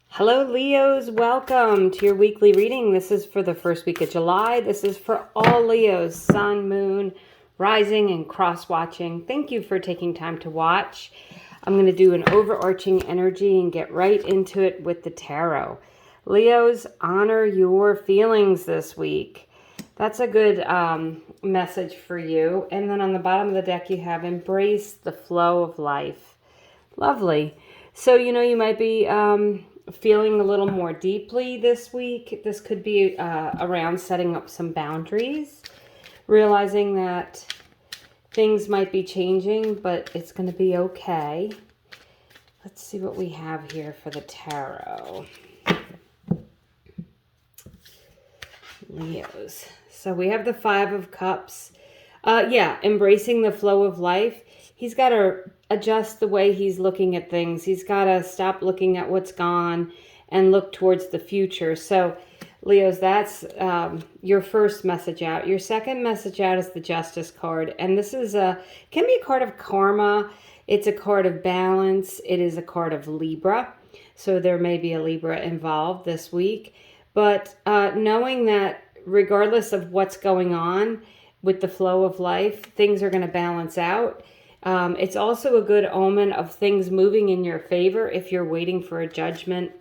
Hello, Leos. Welcome to your weekly reading. This is for the first week of July. This is for all Leos, sun, moon, rising, and cross watching. Thank you for taking time to watch. I'm going to do an overarching energy and get right into it with the tarot. Leos, honor your feelings this week. That's a good message for you. And then on the bottom of the deck, you have embrace the flow of life. Lovely. So, you might be feeling a little more deeply this week. This could be around setting up some boundaries, realizing that things might be changing, but it's going to be okay. Let's see what we have here for the tarot. Leos. So we have the Five of Cups. Embracing the flow of life. He's got to adjust the way he's looking at things. He's got to stop looking at what's gone and look towards the future. So, Leos, that's your first message out. Your second message out is the Justice card. And this can be a card of karma. It's a card of balance. It is a card of Libra. So there may be a Libra involved this week. But knowing that regardless of what's going on with the flow of life, things are going to balance out. It's also a good omen of things moving in your favor if you're waiting for a judgment.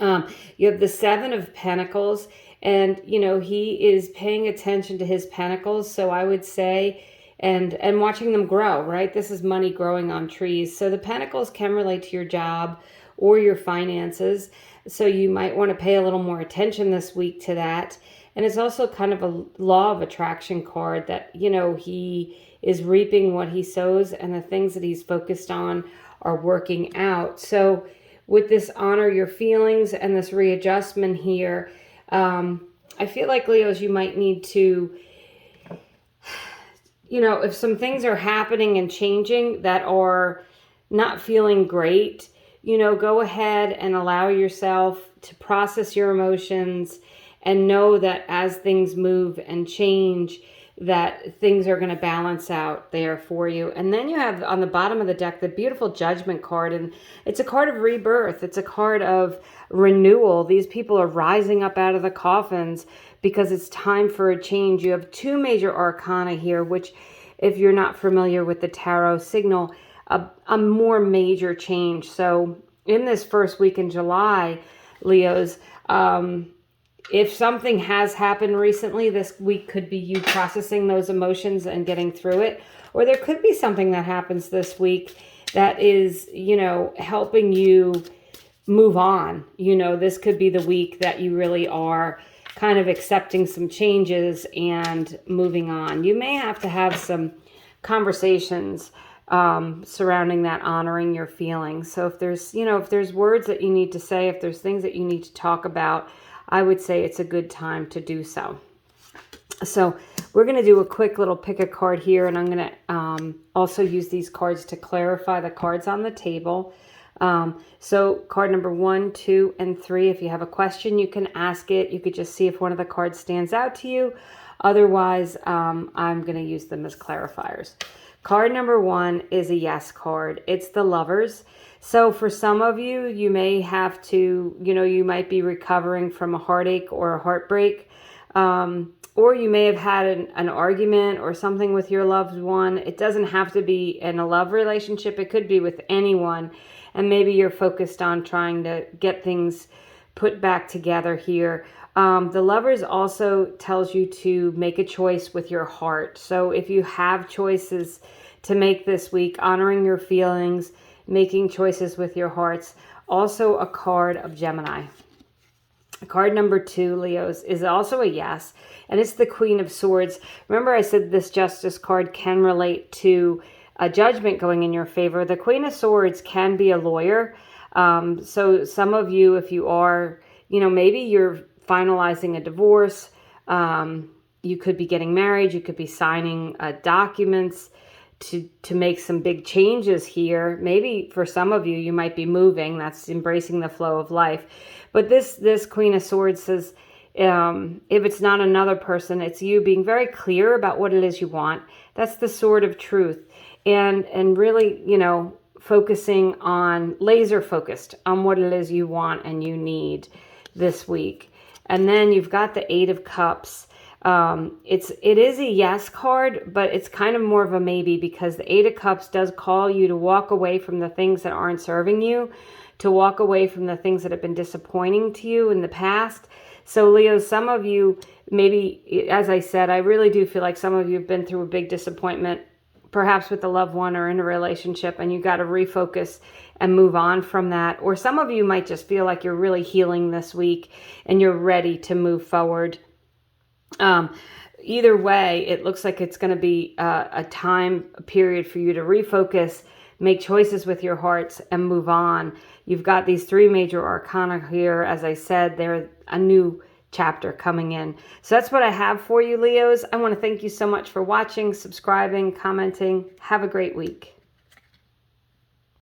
You have the Seven of Pentacles, and, he is paying attention to his pentacles. So I would say, and watching them grow, right? This is money growing on trees. So the pentacles can relate to your job or your finances. So you might want to pay a little more attention this week to that. And it's also kind of a law of attraction card that, he is reaping what he sows, and the things that he's focused on are working out. So with this honor your feelings and this readjustment here, I feel like, Leos, you might need to, if some things are happening and changing that are not feeling great, go ahead and allow yourself to process your emotions and know that as things move and change, that things are going to balance out there for you. And then you have on the bottom of the deck the beautiful Judgment card, and it's a card of rebirth. It's a card of renewal. These people are rising up out of the coffins because it's time for a change. You have two major arcana here, which, if you're not familiar with the tarot, signal a more major change. So in this first week in July, Leos, if something has happened recently, this week could be you processing those emotions and getting through it. Or there could be something that happens this week that is, helping you move on. This could be the week that you really are kind of accepting some changes and moving on. You may have to have some conversations surrounding that, honoring your feelings. So if there's words that you need to say, if there's things that you need to talk about, I would say it's a good time to do so. So we're going to do a quick little pick a card here, and I'm going to also use these cards to clarify the cards on the table. So card number 1, 2, and 3, if you have a question, you can ask it. You could just see if one of the cards stands out to you. Otherwise, I'm going to use them as clarifiers. Card number 1 is a yes card. It's the Lovers. So for some of you, you may have to, you might be recovering from a heartache or a heartbreak, or you may have had an argument or something with your loved one. It doesn't have to be in a love relationship. It could be with anyone. And maybe you're focused on trying to get things put back together here. The Lovers also tells you to make a choice with your heart. So if you have choices to make this week, honoring your feelings, making choices with your hearts. Also a card of Gemini. Card number 2, Leos, is also a yes, and it's the Queen of Swords. Remember I said this Justice card can relate to a judgment going in your favor. The Queen of Swords can be a lawyer. So some of you, if you are, maybe you're finalizing a divorce, you could be getting married, you could be signing documents to make some big changes here. Maybe for some of you, you might be moving. That's embracing the flow of life. But this Queen of Swords says, if it's not another person, it's you being very clear about what it is you want. That's the sword of truth. And really, focusing on, laser focused on what it is you want and you need this week. And then you've got the Eight of Cups. It is a yes card, but it's kind of more of a maybe, because the Eight of Cups does call you to walk away from the things that aren't serving you, to walk away from the things that have been disappointing to you in the past. So Leo, some of you, maybe, as I said, I really do feel like some of you have been through a big disappointment, perhaps with a loved one or in a relationship, and you got to refocus and move on from that. Or some of you might just feel like you're really healing this week and you're ready to move forward. Either way, it looks like it's going to be a time period for you to refocus, make choices with your hearts, and move on. You've got these three major arcana here. As I said, they're a new chapter coming in. So that's what I have for you, Leos. I want to thank you so much for watching, subscribing, commenting. Have a great week.